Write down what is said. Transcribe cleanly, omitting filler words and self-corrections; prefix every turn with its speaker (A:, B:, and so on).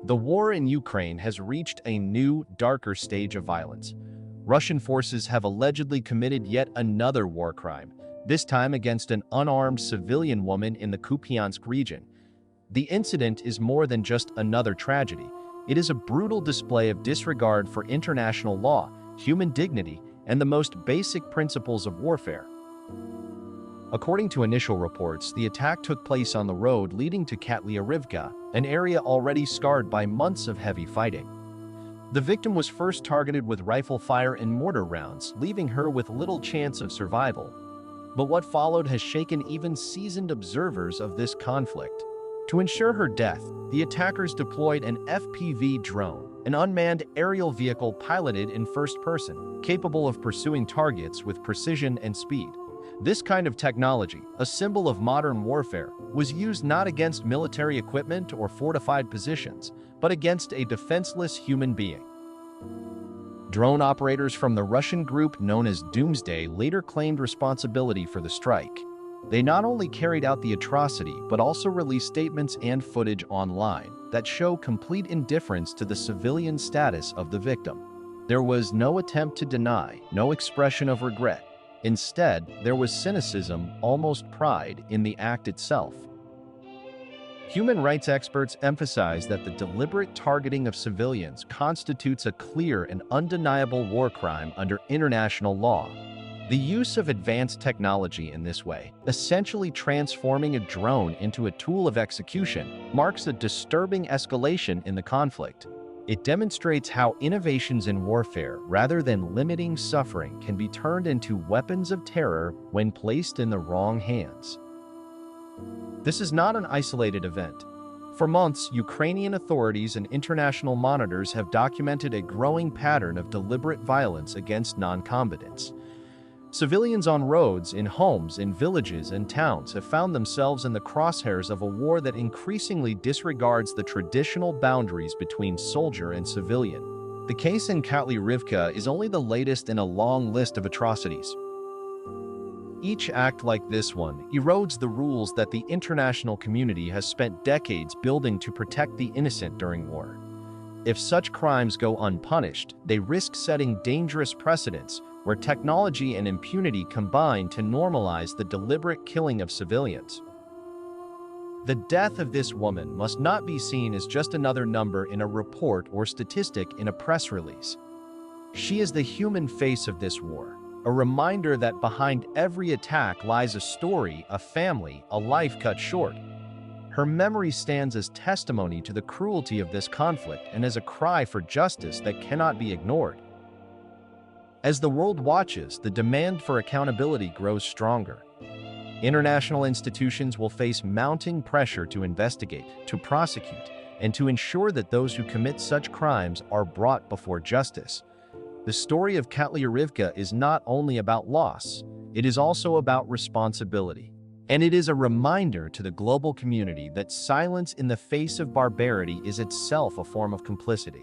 A: The war in Ukraine has reached a new, darker stage of violence. Russian forces have allegedly committed yet another war crime, this time against an unarmed civilian woman in the Kupiansk region. The incident is more than just another tragedy. It is a brutal display of disregard for international law, human dignity, and the most basic principles of warfare. According to initial reports, the attack took place on the road leading to Katlyarivka, an area already scarred by months of heavy fighting. The victim was first targeted with rifle fire and mortar rounds, leaving her with little chance of survival. But what followed has shaken even seasoned observers of this conflict. To ensure her death, the attackers deployed an FPV drone, an unmanned aerial vehicle piloted in first person, capable of pursuing targets with precision and speed. This kind of technology, a symbol of modern warfare, was used not against military equipment or fortified positions, but against a defenseless human being. Drone operators from the Russian group known as Doomsday later claimed responsibility for the strike. They not only carried out the atrocity, but also released statements and footage online that show complete indifference to the civilian status of the victim. There was no attempt to deny, no expression of regret. Instead, there was cynicism, almost pride, in the act itself. Human rights experts emphasize that the deliberate targeting of civilians constitutes a clear and undeniable war crime under international law. The use of advanced technology in this way, essentially transforming a drone into a tool of execution, marks a disturbing escalation in the conflict. It demonstrates how innovations in warfare, rather than limiting suffering, can be turned into weapons of terror when placed in the wrong hands. This is not an isolated event. For months, Ukrainian authorities and international monitors have documented a growing pattern of deliberate violence against non-combatants. Civilians on roads, in homes, in villages and towns have found themselves in the crosshairs of a war that increasingly disregards the traditional boundaries between soldier and civilian. The case in Katlyarivka is only the latest in a long list of atrocities. Each act like this one erodes the rules that the international community has spent decades building to protect the innocent during war. If such crimes go unpunished, they risk setting dangerous precedents where technology and impunity combine to normalize the deliberate killing of civilians. The death of this woman must not be seen as just another number in a report or statistic in a press release. She is the human face of this war, a reminder that behind every attack lies a story, a family, a life cut short. Her memory stands as testimony to the cruelty of this conflict and as a cry for justice that cannot be ignored. As the world watches, the demand for accountability grows stronger. International institutions will face mounting pressure to investigate, to prosecute, and to ensure that those who commit such crimes are brought before justice. The story of Katlyarivka is not only about loss, it is also about responsibility. And it is a reminder to the global community that silence in the face of barbarity is itself a form of complicity.